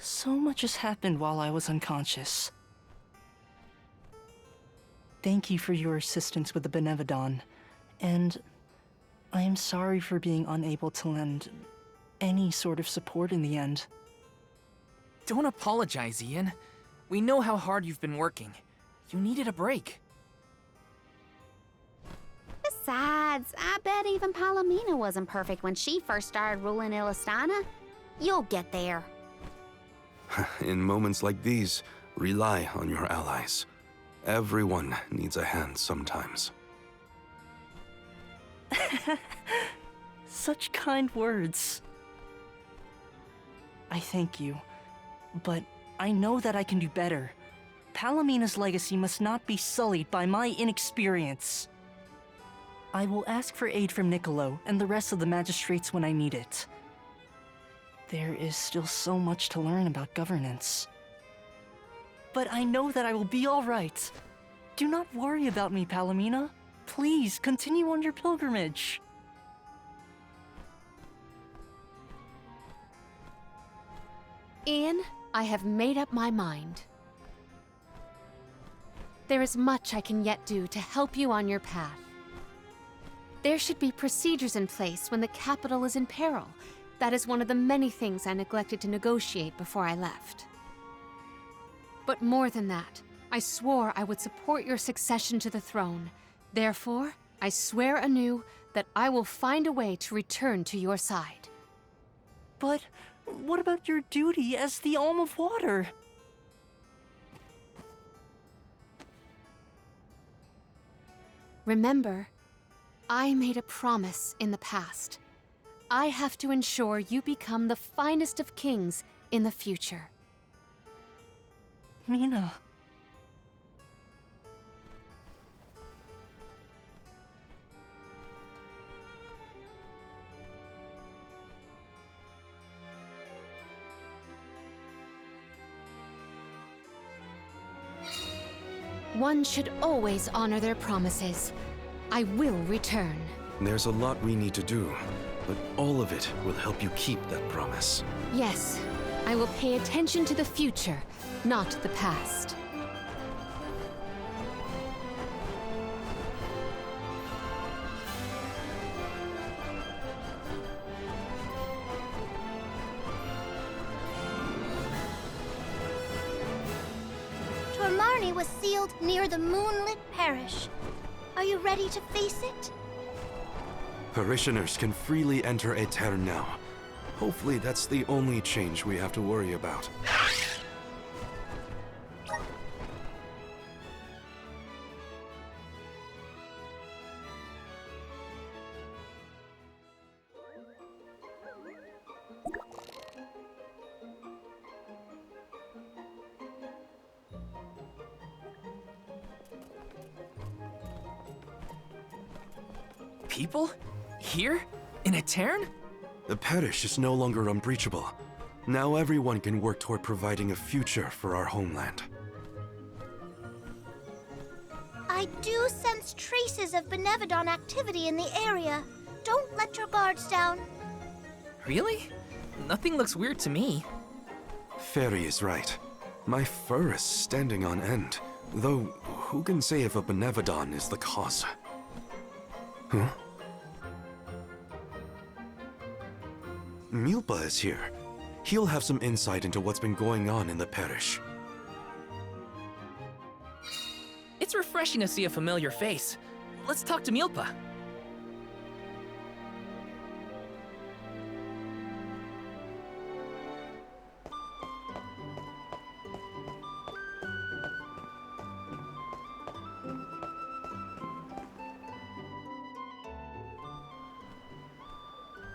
So much has happened while I was unconscious. Thank you for your assistance with the Benevodoner, and I am sorry for being unable to lend any sort of support in the end. Don't apologize, Ian. We know how hard you've been working. You needed a break. Besides, I bet even Palomina wasn't perfect when she first started ruling Illistana. You'll get there. In moments like these, rely on your allies. Everyone needs a hand sometimes. Such kind words. I thank you, but I know that I can do better. Palomina's legacy must not be sullied by my inexperience. I will ask for aid from Niccolo and the rest of the magistrates when I need it. There is still so much to learn about governance. But I know that I will be all right. Do not worry about me, Palomina. Please, continue on your pilgrimage. Ian, I have made up my mind. There is much I can yet do to help you on your path. There should be procedures in place when the capital is in peril. That is one of the many things I neglected to negotiate before I left. But more than that, I swore I would support your succession to the throne. Therefore, I swear anew that I will find a way to return to your side. But what about your duty as the Alm of Water? Remember, I made a promise in the past. I have to ensure you become the finest of kings in the future. Mina. One should always honor their promises. I will return. There's a lot we need to do, but all of it will help you keep that promise. Yes, I will pay attention to the future, not the past. Tohr-Makis was sealed near the moonlit parish. Are you ready to face it? Parishioners can freely enter Aetern now. Hopefully that's the only change we have to worry about. People? Here? In Aetern? The parish is no longer unbreachable. Now everyone can work toward providing a future for our homeland. I do sense traces of Benevodoner activity in the area. Don't let your guards down. Really? Nothing looks weird to me. Fairy is right. My fur is standing on end. Though, who can say if a Benevodoner is the cause? Huh? Milpa is here. He'll have some insight into what's been going on in the parish. It's refreshing to see a familiar face. Let's talk to Milpa.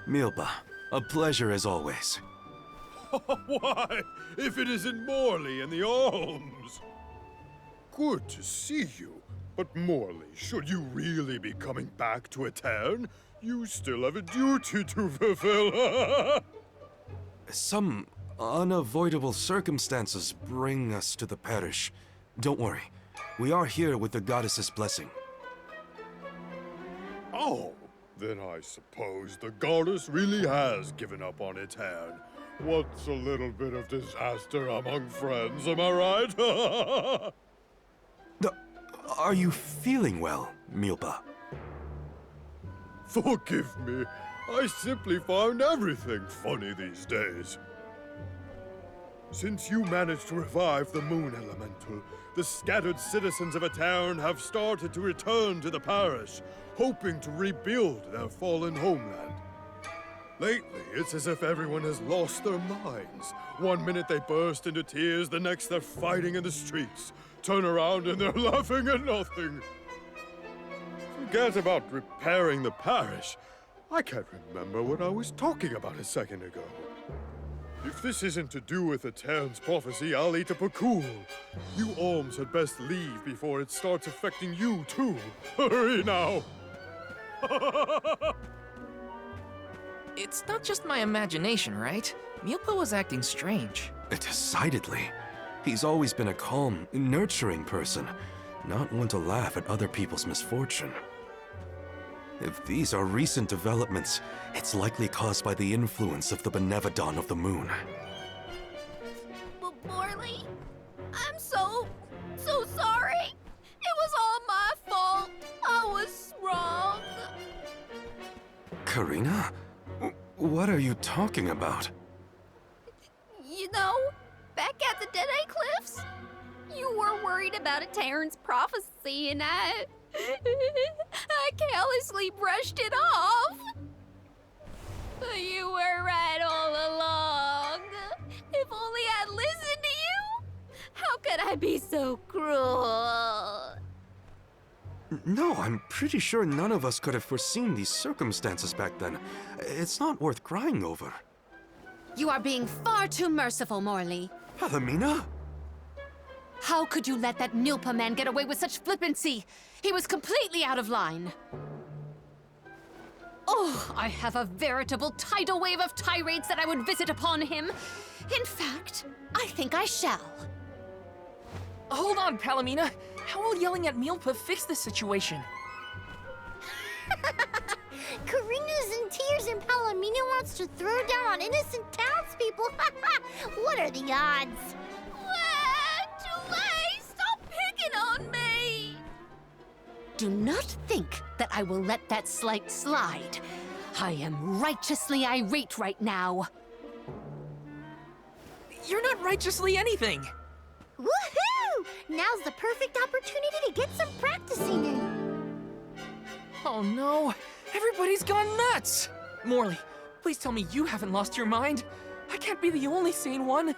Milpa, a pleasure as always. Why, if it isn't Morley and the Alms! Good to see you. But Morley, should you really be coming back to Aetern, you still have a duty to fulfill. Some unavoidable circumstances bring us to the parish. Don't worry, we are here with the goddess's blessing. Oh, then I suppose the goddess really has given up on Aetern. What's a little bit of disaster among friends, am I right? Are you feeling well, Milpa? Forgive me. I simply find everything funny these days. Since you managed to revive the Moon Elemental, the scattered citizens of a town have started to return to the parish, hoping to rebuild their fallen homeland. Lately, it's as if everyone has lost their minds. One minute they burst into tears, the next they're fighting in the streets. Turn around and they're laughing at nothing. Forget about repairing the parish. I can't remember what I was talking about a second ago. If this isn't to do with the town's prophecy, I'll eat a pakul. You Alms had best leave before it starts affecting you, too. Hurry now! It's not just my imagination, right? Milpa was acting strange. Decidedly. He's always been a calm, nurturing person, not one to laugh at other people's misfortune. If these are recent developments, it's likely caused by the influence of the Benevodon of the Moon. But Morley, I'm so sorry. It was all my fault. I was wrong. Karina? What are you talking about? You know, back at the Dead-Eye Cliffs, you were worried about a Terran's prophecy, and I carelessly brushed it off. You were right all along. If only I'd listened to you. How could I be so cruel? No, I'm pretty sure none of us could have foreseen these circumstances back then. It's not worth crying over. You are being far too merciful, Morley. Palomina? How could you let that Nilpa man get away with such flippancy? He was completely out of line. Oh, I have a veritable tidal wave of tirades that I would visit upon him. In fact, I think I shall. Hold on, Palomina. How will yelling at Milpa fix the situation? Karina's in tears and Palomino wants to throw down on innocent townspeople. What are the odds? Too late! Stop picking on me! Do not think that I will let that slight slide. I am righteously irate right now. You're not righteously anything. Woohoo! Now's the perfect opportunity to get some practicing in. Oh no, everybody's gone nuts! Morley, please tell me you haven't lost your mind. I can't be the only sane one.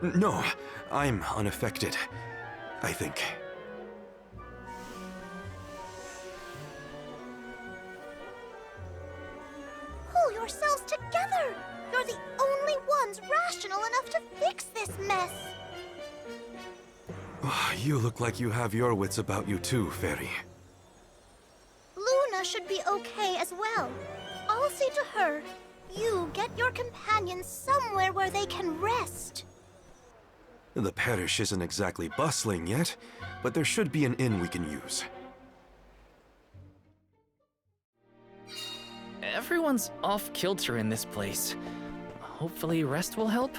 No. I'm unaffected, I think. Pull yourselves together! You're the only ones rational enough to fix this mess. You look like you have your wits about you too, Fairy. Luna should be okay as well. I'll say to her, you get your companions somewhere where they can rest. The parish isn't exactly bustling yet, but there should be an inn we can use. Everyone's off kilter in this place. Hopefully rest will help.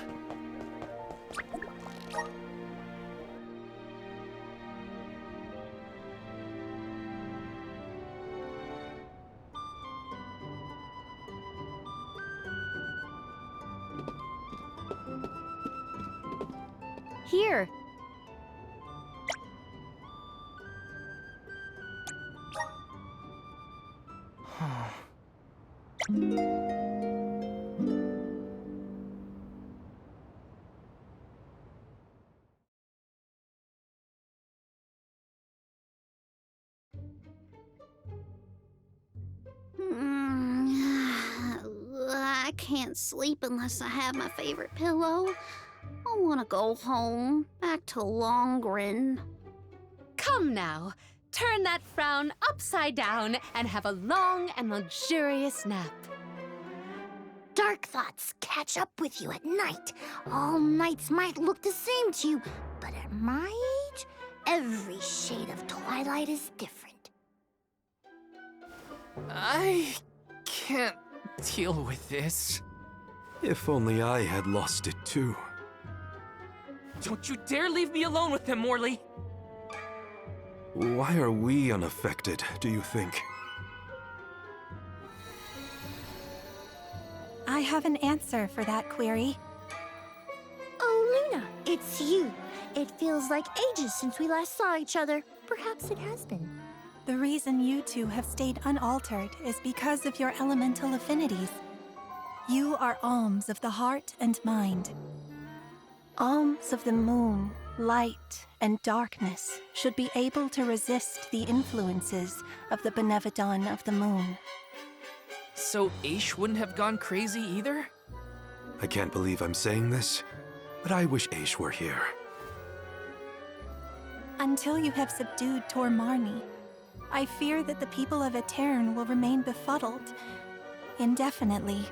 Here. I can't sleep unless I have my favorite pillow. I want to go home, back to Longren. Come now, turn that frown upside down and have a long and luxurious nap. Dark thoughts catch up with you at night. All nights might look the same to you, but at my age, every shade of twilight is different. I can't deal with this. If only I had lost it too. Don't you dare leave me alone with them, Morley! Why are we unaffected, do you think? I have an answer for that query. Oh, Luna, it's you. It feels like ages since we last saw each other. Perhaps it has been. The reason you two have stayed unaltered is because of your elemental affinities. You are alms of the heart and mind. Alms of the moon, light, and darkness should be able to resist the influences of the Benevodon of the moon. So Aish wouldn't have gone crazy either? I can't believe I'm saying this, but I wish Aish were here. Until you have subdued Tohr-Makis, I fear that the people of Aetern will remain befuddled indefinitely.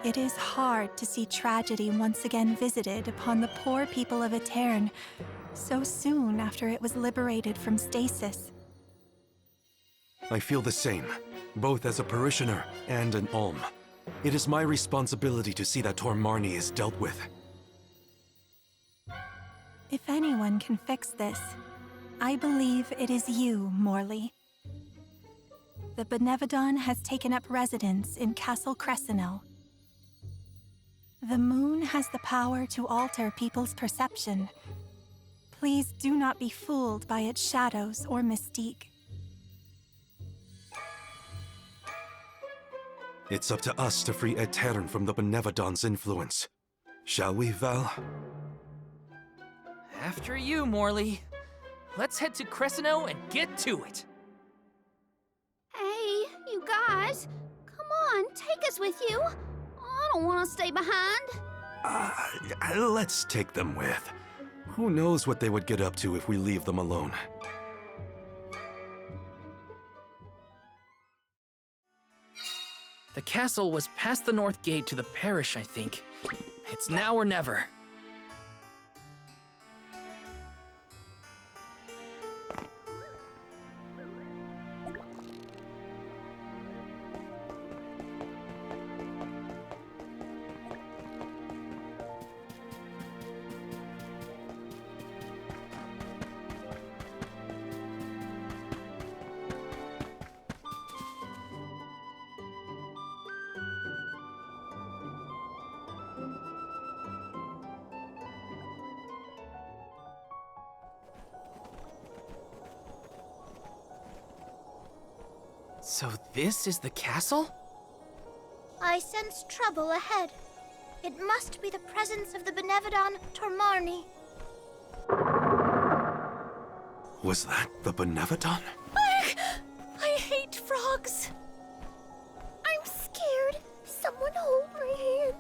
It is hard to see tragedy once again visited upon the poor people of Aetern so soon after it was liberated from stasis. I feel the same, both as a parishioner and an alm. It is my responsibility to see that Tohr-Makis is dealt with. If anyone can fix this, I believe it is you, Morley. The Benevodon has taken up residence in Castle Crescenel. The moon has the power to alter people's perception. Please do not be fooled by its shadows or mystique. It's up to us to free Aetern from the Benevodon's influence. Shall we, Val? After you, Morley. Let's head to Crescenel and get to it. Hey, you guys. Come on, take us with you. I don't want to stay behind. Let's take them with. Who knows what they would get up to if we leave them alone? The castle was past the north gate to the parish, I think. It's now or never. So this is the castle? I sense trouble ahead. It must be the presence of the Benevodon Tohr-Makis. Was that the Benevodon? I hate frogs. I'm scared. Someone hold my hand.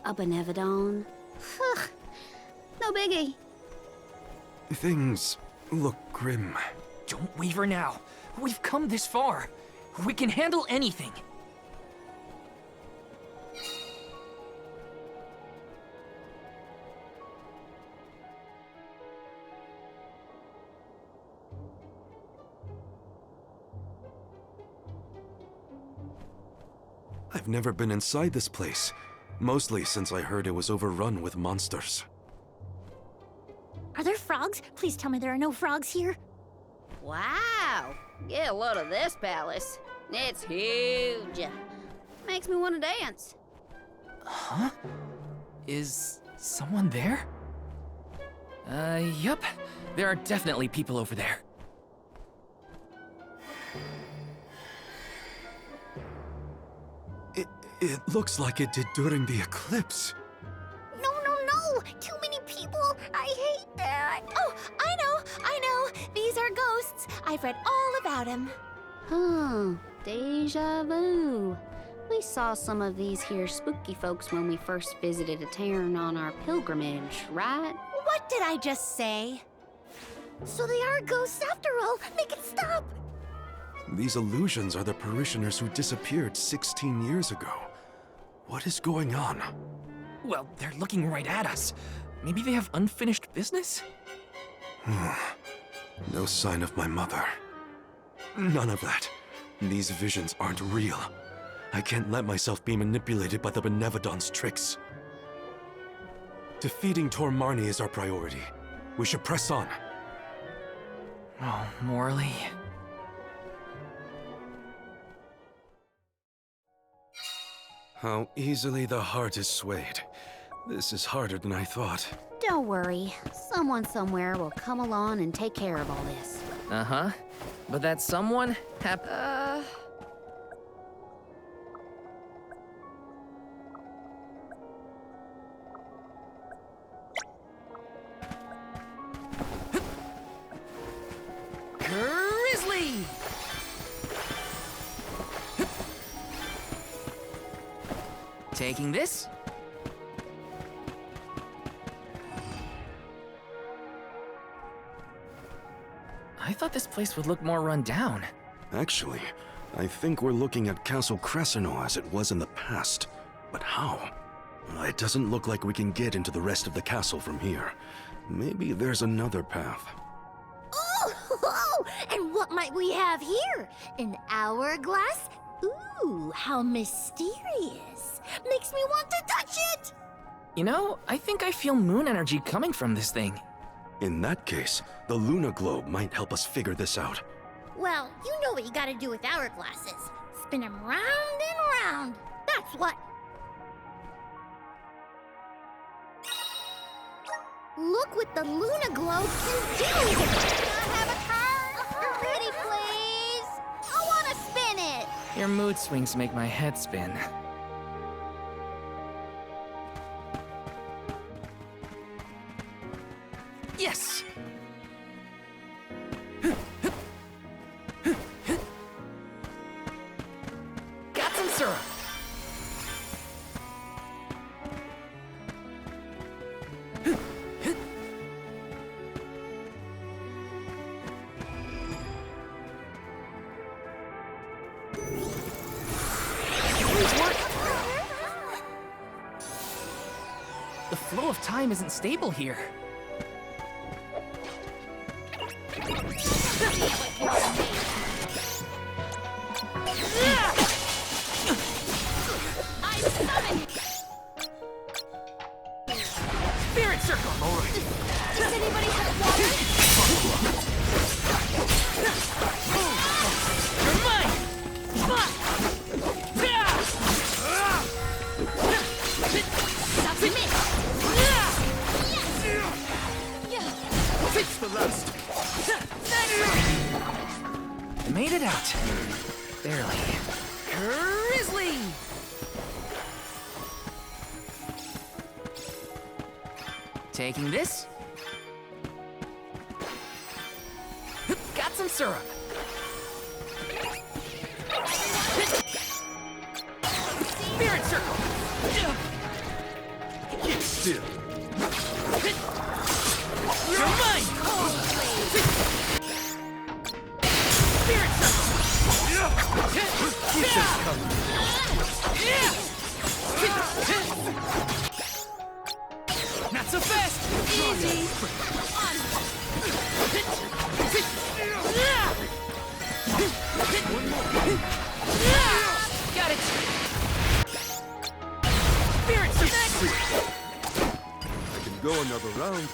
A Benevodon? Ugh, no biggie. Things look grim. Don't waver now. We've come this far. We can handle anything. I've never been inside this place, mostly since I heard it was overrun with monsters. Are there frogs? Please tell me there are no frogs here. Wow. Get a load of this palace. It's huge. Makes me want to dance. Huh? Is someone there? Yup. There are definitely people over there. It looks like it did during the eclipse. No. Too many people. I hate that. Oh, I know. These are ghosts. I've read all about them. Deja vu. We saw some of these here spooky folks when we first visited Aetern on our pilgrimage, right? What did I just say? So they are ghosts after all. Make it stop. These illusions are the parishioners who disappeared 16 years ago. What is going on? Well, they're looking right at us. Maybe they have unfinished business? No sign of my mother. None of that. These visions aren't real. I can't let myself be manipulated by the Benevodon's tricks. Defeating Tohr-Makis is our priority. We should press on. Oh, Morley. How easily the heart is swayed. This is harder than I thought. Don't worry. Someone somewhere will come along and take care of all this. Uh-huh. But that someone Grizzly! Taking this? I thought this place would look more run down. Actually, I think we're looking at Castle Crescino as it was in the past. But how? It doesn't look like we can get into the rest of the castle from here. Maybe there's another path. Oh, and what might we have here? An hourglass? Ooh, how mysterious. Makes me want to touch it! You know, I think I feel moon energy coming from this thing. In that case, the Luna Globe might help us figure this out. Well, you know what you gotta do with hourglasses. Spin them round and round. That's what. Look what the Luna Globe can do! Can I have a card? Pretty, please. I wanna spin it. Your mood swings make my head spin. Yes! Got some syrup! Please work! The flow of time isn't stable here. Spirit circle! Does anybody have water? You're mine! Stop the miss! It's the last. Made it out. Barely. Grizzly! Taking this. Got some syrup. Spirit circle. Keep still. You're mine! Spirit circle. Keep this coming. Not so fast! Easy! Got it! Spirit circle! I can go another round.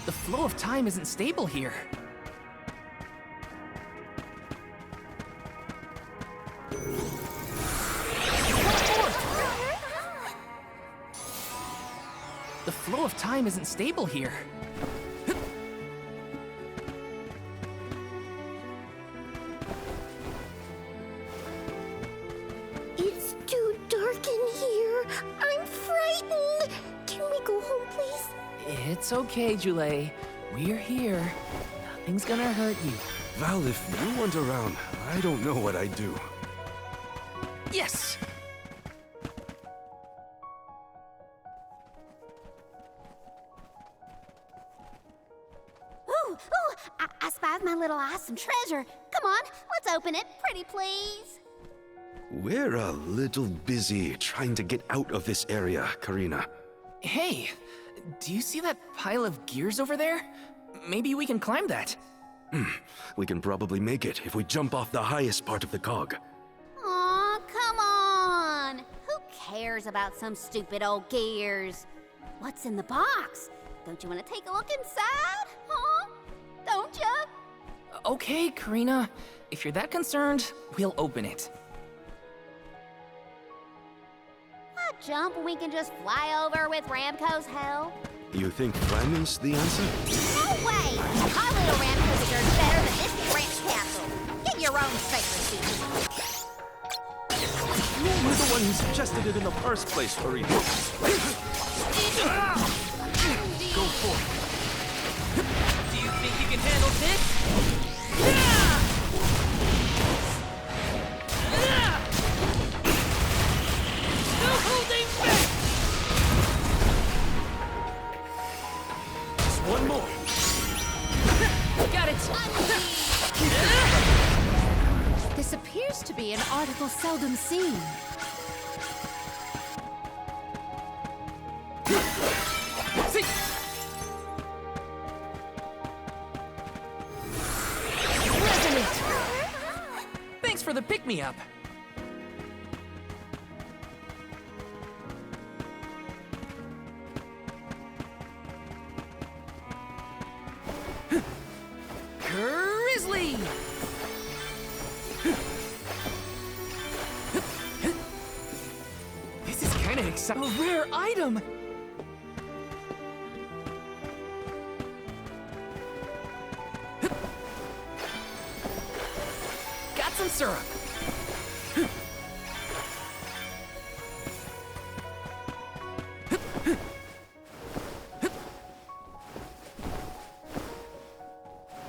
The flow of time isn't stable here. The flow of time isn't stable here. It's too dark in here. I'm frightened. Can we go home, please? It's okay, Jule. We're here. Nothing's gonna hurt you. Val, if you weren't around, I don't know what I'd do. Yes! I spied my little awesome treasure. Come on, let's open it, pretty please. We're a little busy trying to get out of this area, Karina. Hey, do you see that pile of gears over there? Maybe we can climb that. We can probably make it if we jump off the highest part of the cog. Aw, come on! Who cares about some stupid old gears? What's in the box? Don't you want to take a look inside? Huh? Don't you? Okay, Karina. If you're that concerned, we'll open it. A jump we can just fly over with Ramco's help? You think climbing's the answer? No way! Our little Ramco's are better than this ranch castle. Get your own sacred seat. You were the one who suggested it in the first place, Karina. Go for it. Do you think you can handle this? No holding back! Just one more. Got it! This appears to be an article seldom seen. See? Resonate! Thanks for the pick-me-up. Grizzly! This is kind of exciting. A rare item! Got some syrup.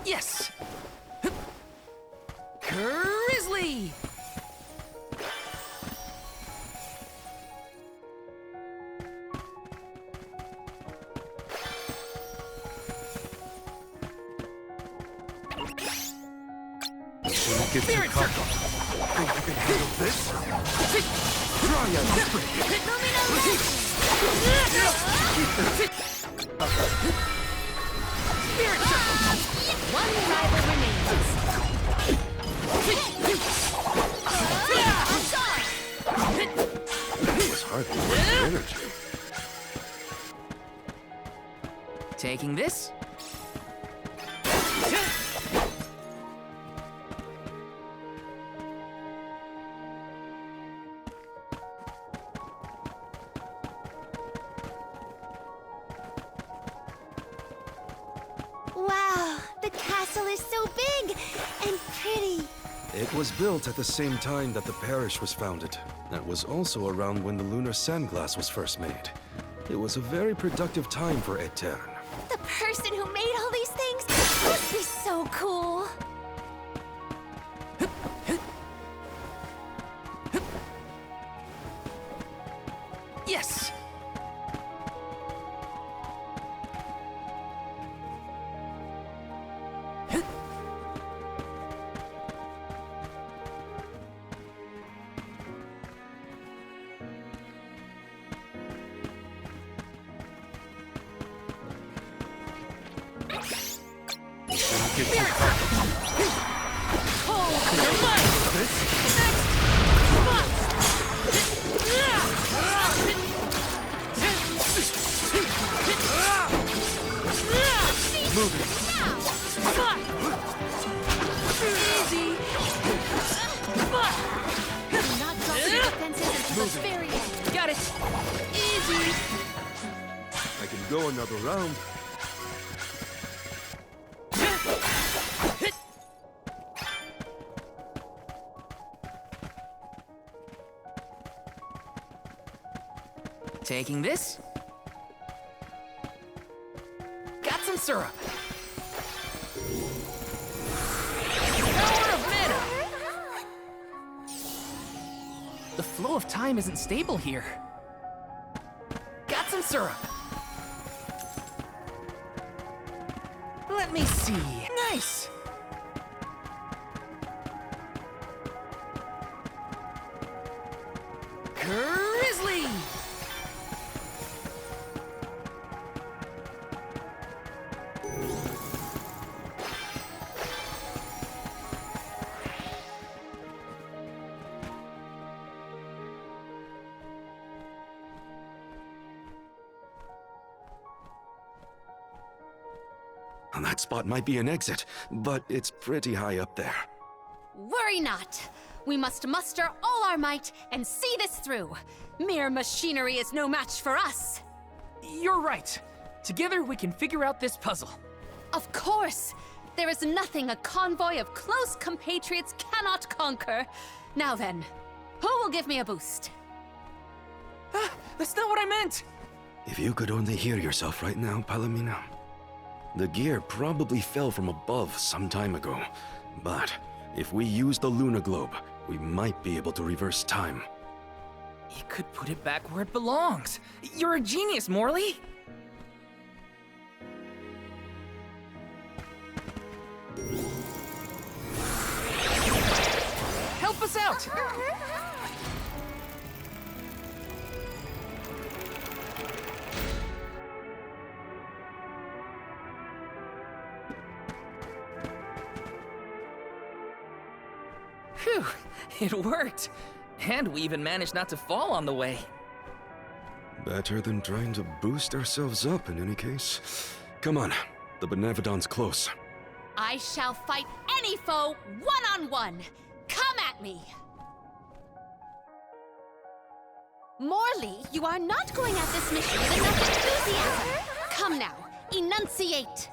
Yes! Grizzly! Don't get too cocky. Think you can handle this? Try it. Spirit circle! One rival remains. It was hardly worth the energy. Taking this. Wow, the castle is so big and pretty. It was built at the same time that the parish was founded. That was also around when the lunar sandglass was first made. It was a very productive time for Etern. The person who made all these things must be so cool. Yes! Got it! Easy! I can go another round. Taking this. Got some syrup. Power of mana! The flow of time isn't stable here. Got some syrup. Let me see. Nice! Grizzly! That spot might be an exit, but it's pretty high up there. Worry not. We must muster all our might and see this through. Mere machinery is no match for us. You're right. Together we can figure out this puzzle. Of course. There is nothing a convoy of close compatriots cannot conquer. Now then, who will give me a boost? Ah, that's not what I meant! If you could only hear yourself right now, Palomino. The gear probably fell from above some time ago, but if we use the Luna Globe, we might be able to reverse time. You could put it back where it belongs. You're a genius, Morley! Help us out! Phew, it worked. And we even managed not to fall on the way. Better than trying to boost ourselves up in any case. Come on, the Benevodon's close. I shall fight any foe one-on-one. Come at me! Morley, you are not going at this mission with enough enthusiasm. Come now, enunciate.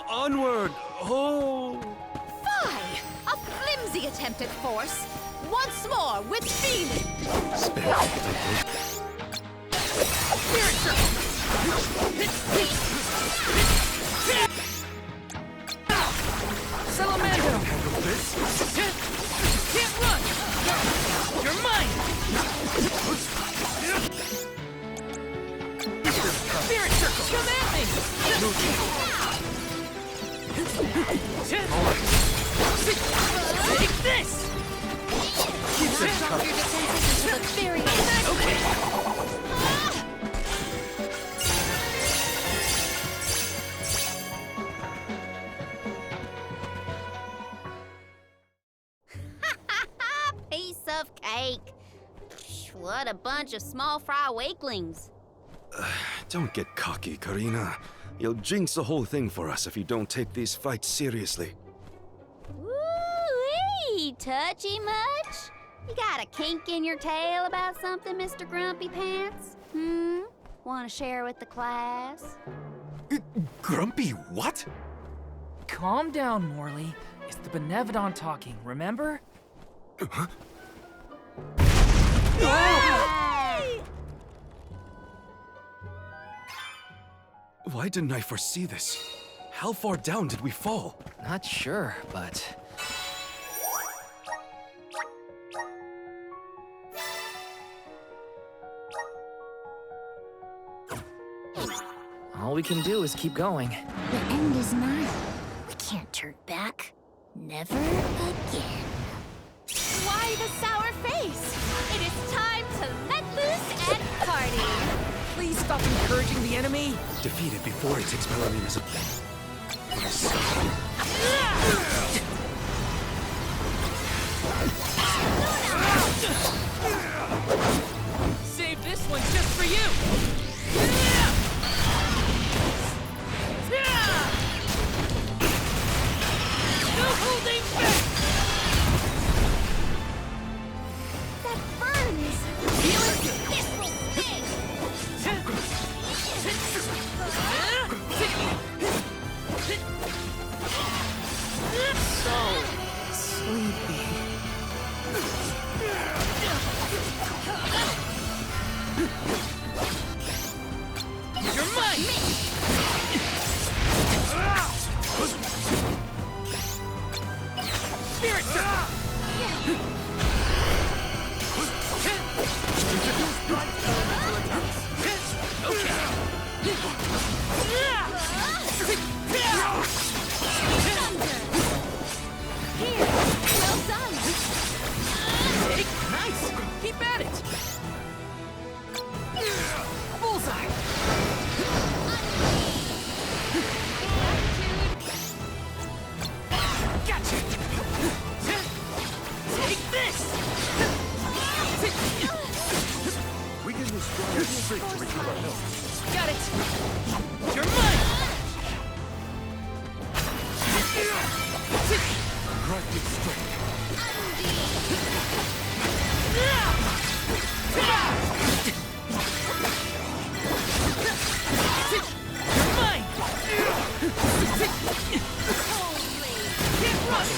Onward! Oh! Fie! A flimsy attempt at force. Once more with feeling. Salamando! Can't run! You're mine! Spirit Circle! Come at me! Take this! Keep your defenses until the very end. Okay. Piece of cake. What a bunch of small fry weaklings. Don't get cocky, Karina. You'll jinx the whole thing for us if you don't take these fights seriously. Woo-wee! Touchy much? You got a kink in your tail about something, Mr. Grumpy Pants? Want to share with the class? Grumpy what? Calm down, Morley. It's the Benevodon talking, remember? Huh? Why didn't I foresee this? How far down did we fall? Not sure, but... all we can do is keep going. The end is nigh. We can't turn back. Never again. Why the sour face? It is time to let loose and party. Please stop encouraging the enemy. Defeat it before it takes Palamina's. Save this one just for you. No holding back. That burns! This will sting! So sleepy. You're mine! Spirit Circle! Here, well done. Nice! Keep at it! Bullseye! Gotcha! Take this! We can destroy a streak to recover health. Got it! You're mine! Practice strength. You're mine! Can't run!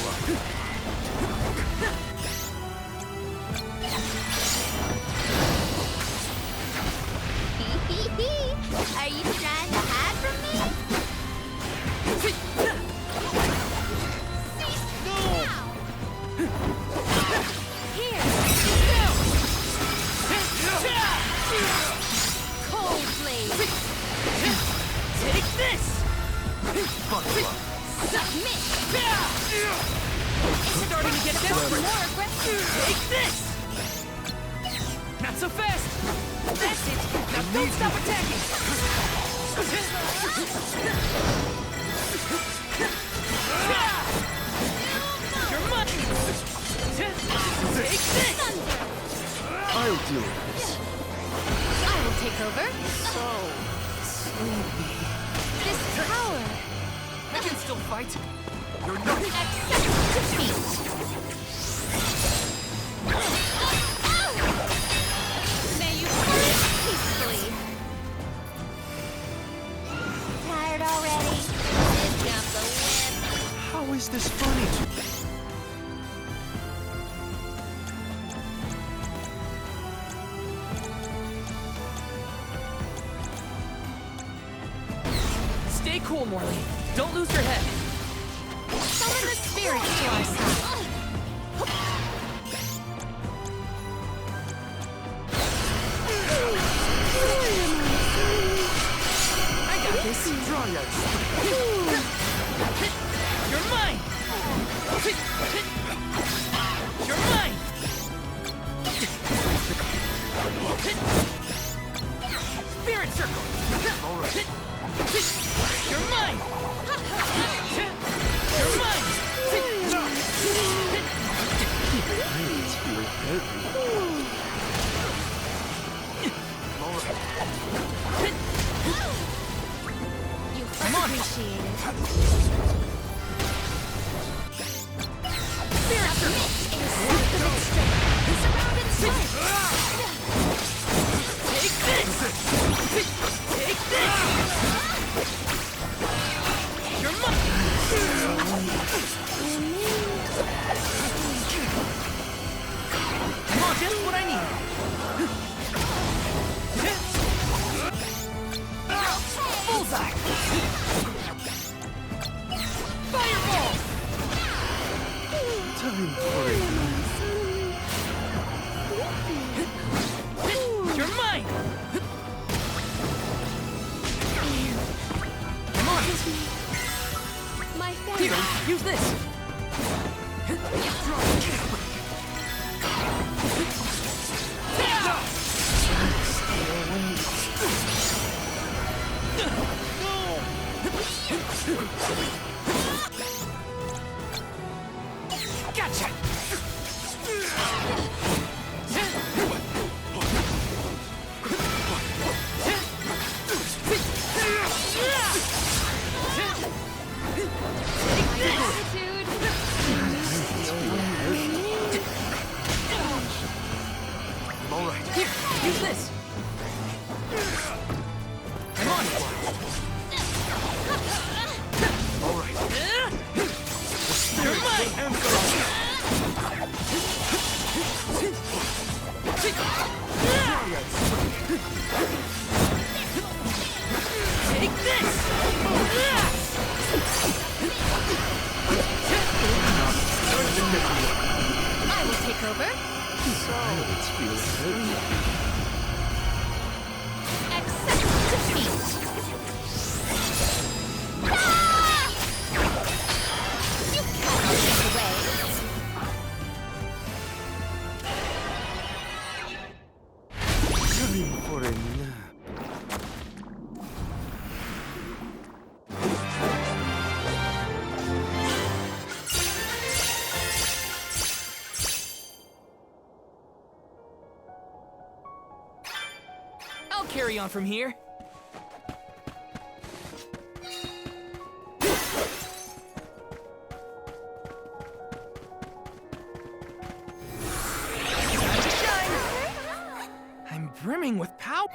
Are you trying to hide from me? Cease now! Here, cold blade. Take this! Submit. It's starting to get desperate! More aggressive. Take this! Not so fast! That's it! Now don't stop attacking! You're mine! Take this! I'll deal with this. I will take over. Sleepy. This tower. I can still fight. You're not... Accept defeat. May you perish peacefully. Tired already? This got the win. How is this funny to... Stay cool, Morley. Don't lose your head. Summon the spirits to our side. I got this. You're mine! You're mine! Spirit Circle! You're mine! You're mine! You Come on. appreciate it. Spirit Circle! Surrounded strength. Take this! Take this! You're mine! Come on, just what I need. Bullseye! Fireball! Time for it. You're mine! Come on! My Here, family. use this! Gotcha! All right, here, use this. I'm on it. All right. You're mine. Take this. I will take over. Silence feels good. Accept defeat. You cannot get away. Time for a nap. I'll carry on from here. Time to shine. I'm brimming with power.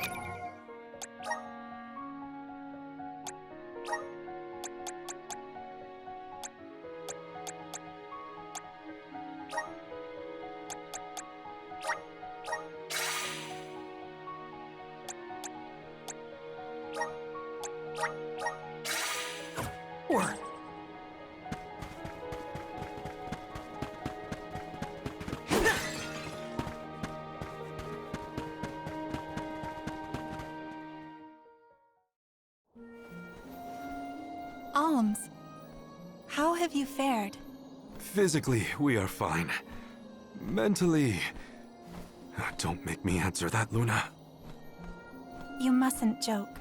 Alms, how have you fared? Physically, we are fine. Mentally... Don't make me answer that, Luna. You mustn't joke.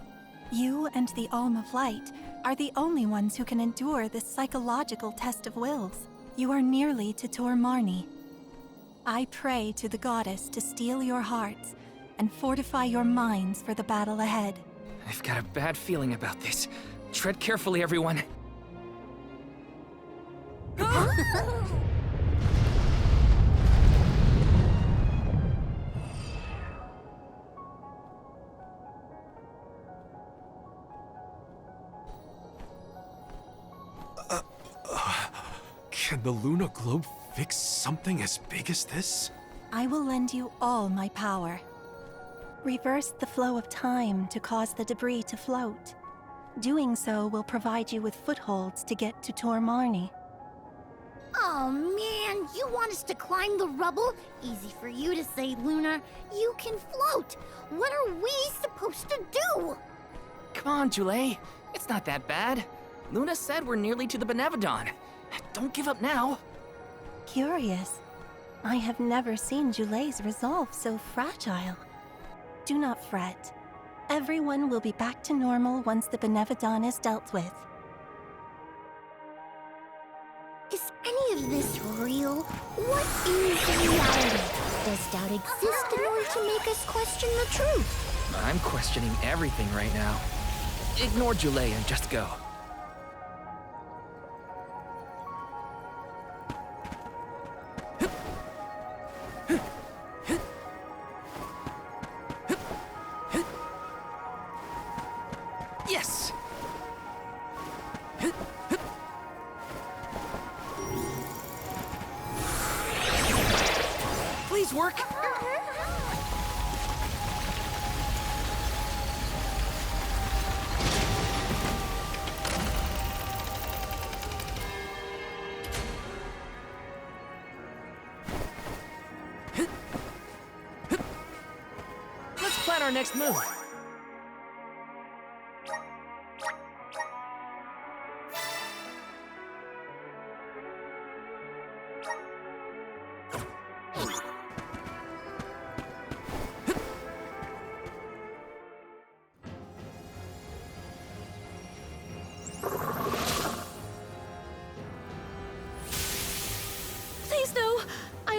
You and the Alm of Light are the only ones who can endure this psychological test of wills. You are nearly to Tohr-Makis. I pray to the goddess to steel your hearts and fortify your minds for the battle ahead. I've got a bad feeling about this. Tread carefully, everyone. Can the Luna Globe fix something as big as this? I will lend you all my power. Reverse the flow of time to cause the debris to float. Doing so will provide you with footholds to get to Tohr-Makis. Oh man, you want us to climb the rubble? Easy for you to say, Luna. You can float. What are we supposed to do? Come on, Jule. It's not that bad. Luna said we're nearly to the Benevodoner. Don't give up now. Curious. I have never seen Jule's resolve so fragile. Do not fret. Everyone will be back to normal once the Benevodoner is dealt with. Is any of this real? What is reality? Does doubt exist in order to make us question the truth? I'm questioning everything right now. Ignore Jule and just go. Yes! Please work! Let's plan our next move.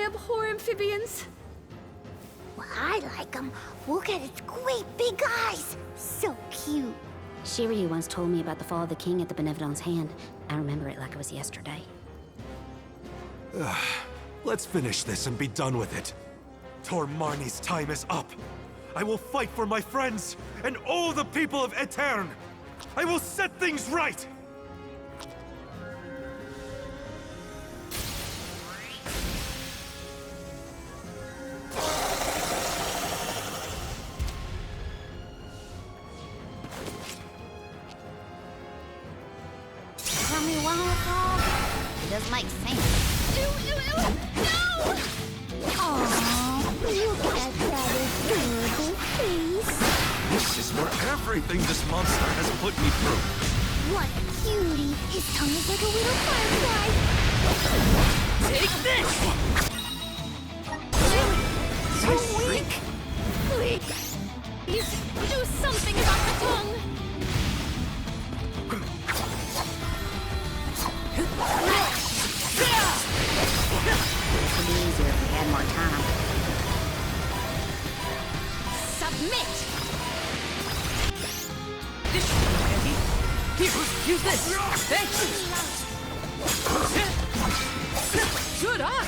abhor amphibians. Well, I like him. Look at its great big eyes. So cute. Shiryu once told me about the fall of the king at the Benevodon's hand. I remember it like it was yesterday. Let's finish this and be done with it. Tohr-Makis' time is up. I will fight for my friends and all the people of Aetern. I will set things right! Tell me waterfall? It doesn't make sense. No! Aww, look at that adorable face. This is for everything this monster has put me through. What a cutie. His tongue is like a little firefly. Take this! So weak. Please, do something about the tongue. It would be easier if we had more time. Submit! This should be handy. Here, use this. Thanks. Good eye.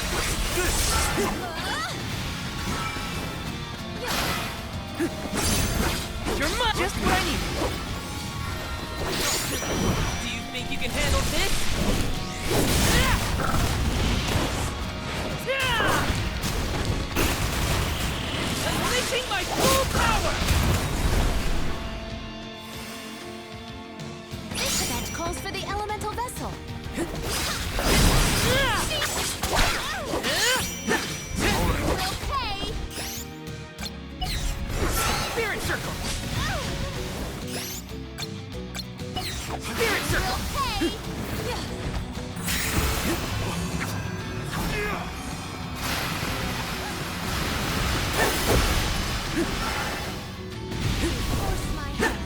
You're mine. Just what I need. Do you think you can handle this? Unleashing my full power! This event calls for the elemental vessel. Okay. Spirit circle! Spirit circle! Okay. Force my hand.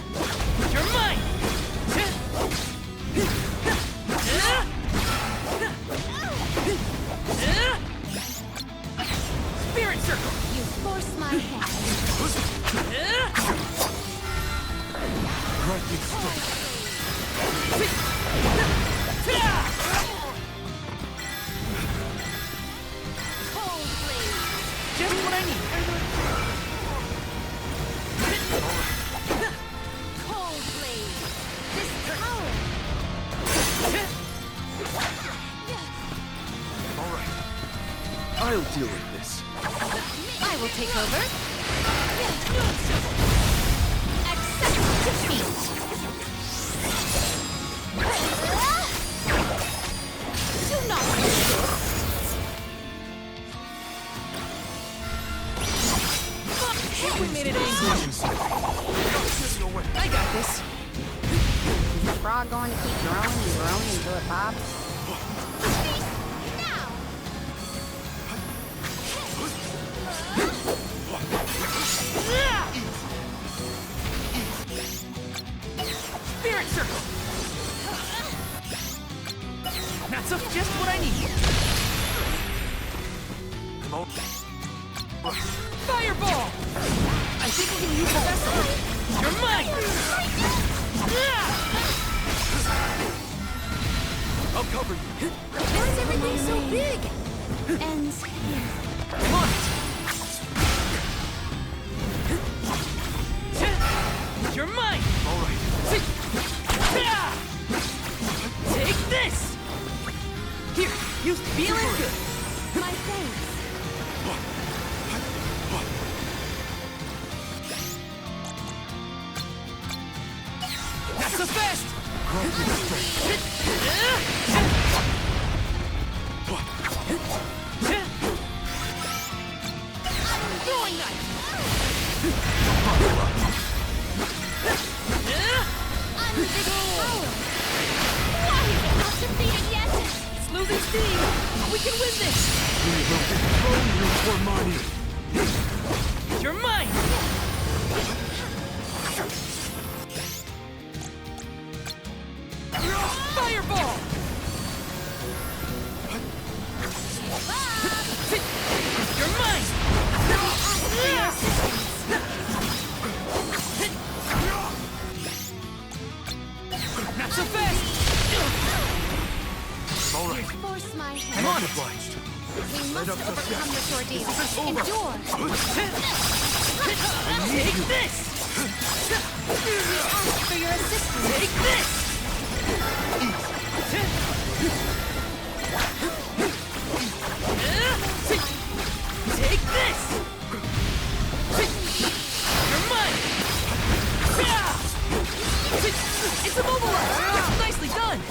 You're mine! Spirit circle! You force my hand. Grant me strength. Cold blade. Just what I need. Cold blade. This power. All right. I'll deal with this. I will take over. Accept defeat. Do not resist. We made it angry. I got this. Is the frog going to keep growing and growing until it pops? Now. Spirit circle! That's just what I need. Fireball! I think we can use the vessel. You're mine! I'll cover you. Why is everything so big? And Come on! You're mine! All right. Take this! Here, use feeling good. my thanks. Not so fast! Grant me strength. Throwing knife! Unbig power. Why is it not defeated yet? It's losing steam! We can win this! We will dethrone you, Tohr-Makis. You're mine! Fireball! Kiss my I'm hand. on it. Obliged. We must overcome this ordeal. Endure. Take this! Ask for your assistance. Take this! Take this! You're mine! It's immobilized! Nicely done!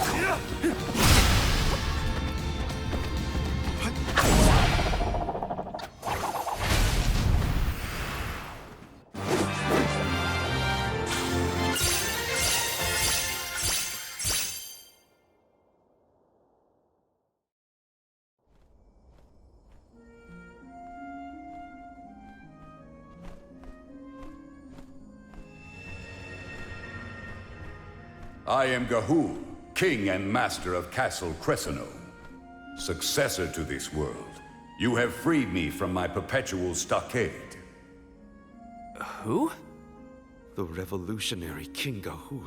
I am Gahul, king and master of Castle Crescino, successor to this world. You have freed me from my perpetual stockade. Who? The revolutionary King Gahul,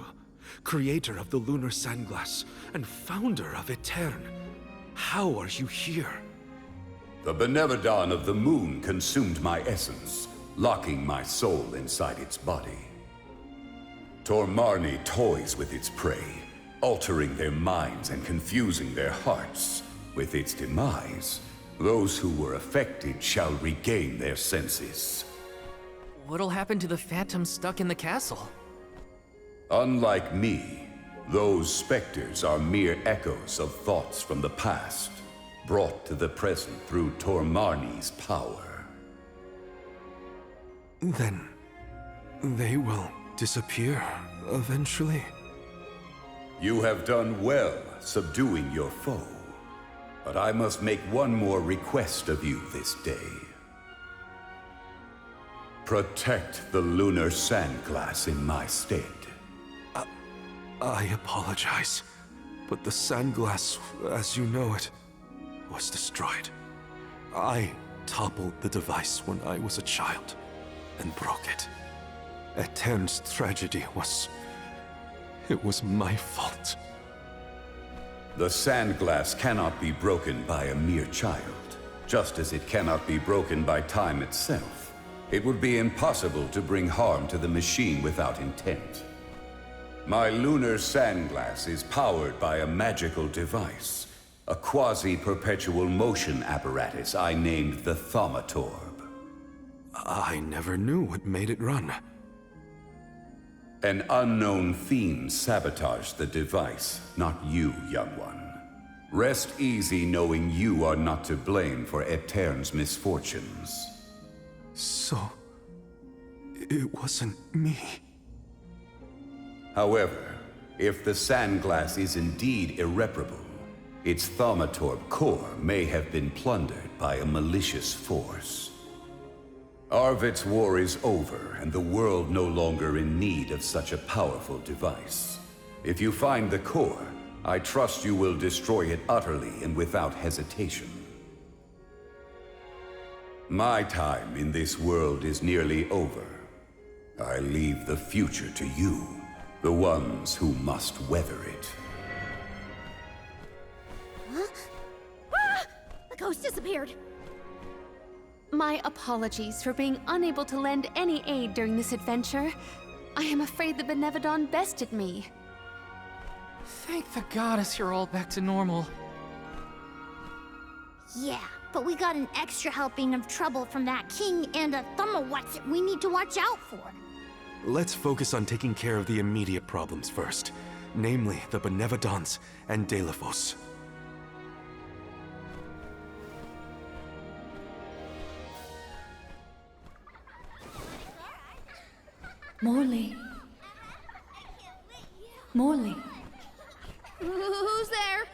creator of the lunar sandglass and founder of Etern. How are you here? The Benevodoner of the moon consumed my essence, locking my soul inside its body. Tohr-Makis toys with its prey, altering their minds and confusing their hearts. With its demise, those who were affected shall regain their senses. What'll happen to the phantoms stuck in the castle? Unlike me, those specters are mere echoes of thoughts from the past, brought to the present through Tohr-Makis' power. Then they will disappear eventually. You have done well subduing your foe, but I must make one more request of you this day. Protect the lunar sandglass in my stead. I apologize, but the sandglass, as you know it, was destroyed. I toppled the device when I was a child and broke it. Etern's tragedy was... it was my fault. The sandglass cannot be broken by a mere child, just as it cannot be broken by time itself. It would be impossible to bring harm to the machine without intent. My lunar sandglass is powered by a magical device, a quasi-perpetual motion apparatus I named the Thaumatorb. I never knew what made it run. An unknown fiend sabotaged the device, not you, young one. Rest easy knowing you are not to blame for Etern's misfortunes. So... it wasn't me. However, if the sandglass is indeed irreparable, its Thaumatorb core may have been plundered by a malicious force. Arvid's war is over, and the world no longer in need of such a powerful device. If you find the core, I trust you will destroy it utterly and without hesitation. My time in this world is nearly over. I leave the future to you, the ones who must weather it. Huh? Ah! The ghost disappeared. My apologies for being unable to lend any aid during this adventure. I am afraid the Benevodoner bested me. Thank the goddess you're all back to normal. Yeah, but we got an extra helping of trouble from that king and a Thumma-what's-it we need to watch out for. Let's focus on taking care of the immediate problems first, namely the Benevodons and Delphos. Morley. Morley. Who's there?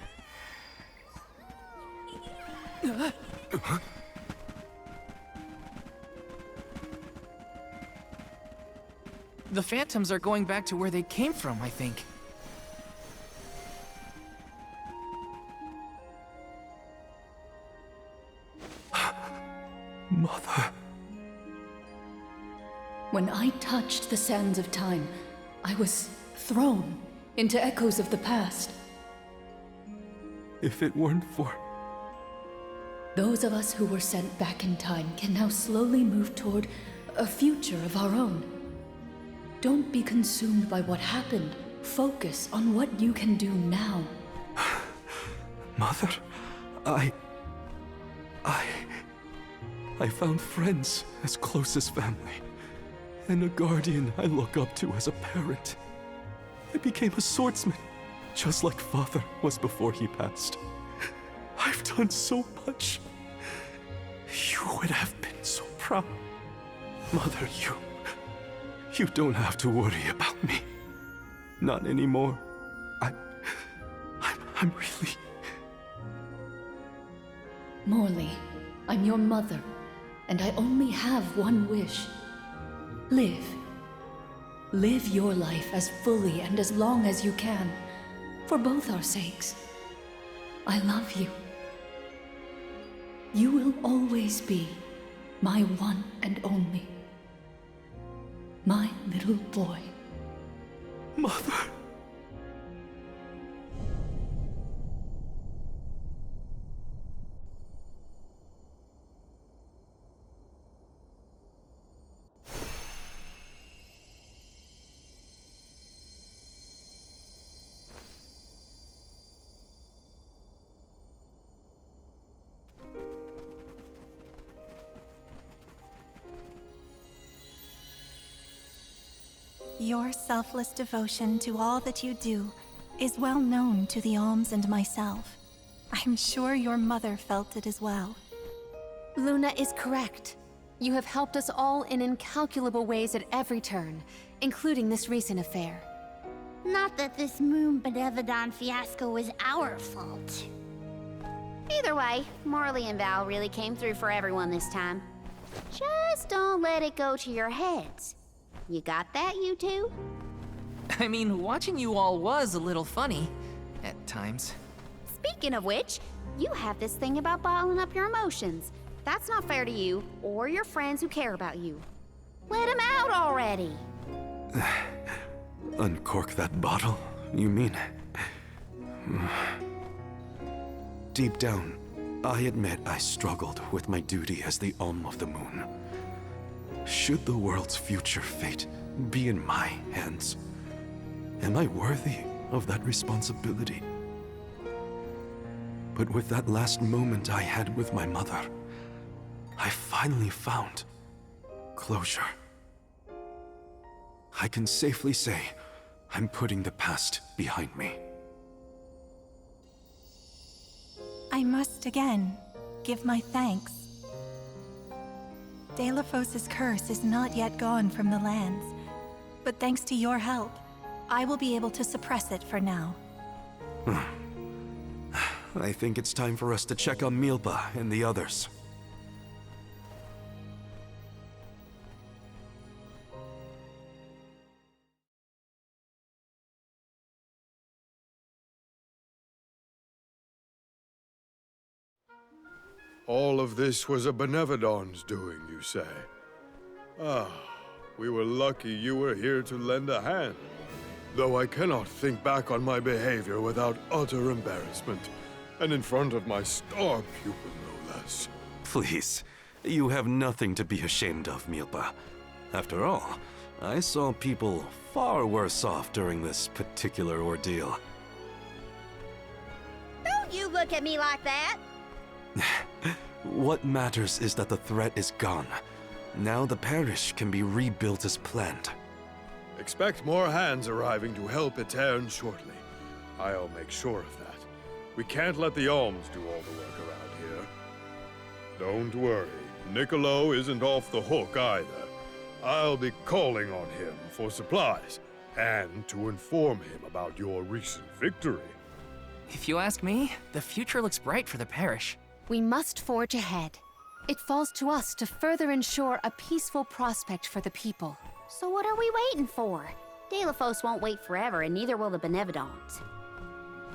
The phantoms are going back to where they came from, I think. Mother... When I touched the sands of time, I was thrown into echoes of the past. If it weren't for Those of us who were sent back in time can now slowly move toward a future of our own. Don't be consumed by what happened. Focus on what you can do now. Mother, I found friends as close as family, and a guardian I look up to as a parent. I became a swordsman, just like Father was before he passed. I've done so much. You would have been so proud. Mother, you don't have to worry about me. Not anymore. I'm really... Morley, I'm your mother, and I only have one wish. Live. Live your life as fully and as long as you can, for both our sakes. I love you. You will always be my one and only. My little boy. Mother... Your selfless devotion to all that you do is well known to the Alms and myself. I'm sure your mother felt it as well. Luna is correct. You have helped us all in incalculable ways at every turn, including this recent affair. Not that this Moon Benevodoner fiasco was our fault. Either way, Morley and Val really came through for everyone this time. Just don't let it go to your heads. You got that, you two? I mean, watching you all was a little funny at times. Speaking of which, you have this thing about bottling up your emotions. That's not fair to you or your friends who care about you. Let them out already. Uncork that bottle, you mean? Deep down, I admit I struggled with my duty as the Alm of the Moon. Should the world's future fate be in my hands, am I worthy of that responsibility? But with that last moment I had with my mother, I finally found closure. I can safely say I'm putting the past behind me. I must again give my thanks. Delafos' curse is not yet gone from the lands, but thanks to your help, I will be able to suppress it for now. I think it's time for us to check on Milpa and the others. All of this was a Benevodoner's doing, you say? Ah, we were lucky you were here to lend a hand. Though I cannot think back on my behavior without utter embarrassment, and in front of my star pupil, no less. Please, you have nothing to be ashamed of, Milpa. After all, I saw people far worse off during this particular ordeal. Don't you look at me like that! What matters is that the threat is gone. Now the parish can be rebuilt as planned. Expect more hands arriving to help Etern shortly. I'll make sure of that. We can't let the Alms do all the work around here. Don't worry, Niccolo isn't off the hook either. I'll be calling on him for supplies, and to inform him about your recent victory. If you ask me, the future looks bright for the parish. We must forge ahead. It falls to us to further ensure a peaceful prospect for the people. So what are we waiting for? Delafos won't wait forever, and neither will the Benevodoners.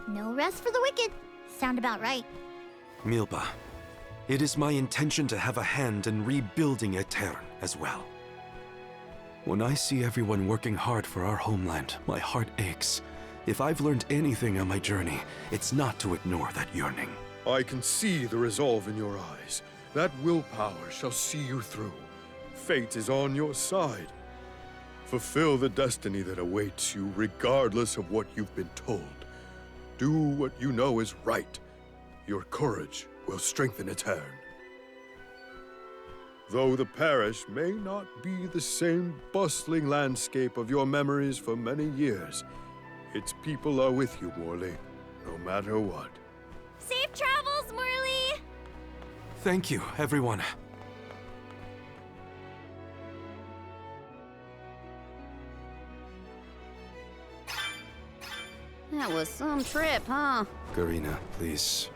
No rest for the wicked. Sound about right. Milpa, it is my intention to have a hand in rebuilding Etern as well. When I see everyone working hard for our homeland, my heart aches. If I've learned anything on my journey, it's not to ignore that yearning. I can see the resolve in your eyes. That willpower shall see you through. Fate is on your side. Fulfill the destiny that awaits you, regardless of what you've been told. Do what you know is right. Your courage will strengthen Etern. Though the parish may not be the same bustling landscape of your memories for many years, its people are with you, Morley, no matter what. Safe travels, Morley! Thank you, everyone. That was some trip, huh? Garina, please.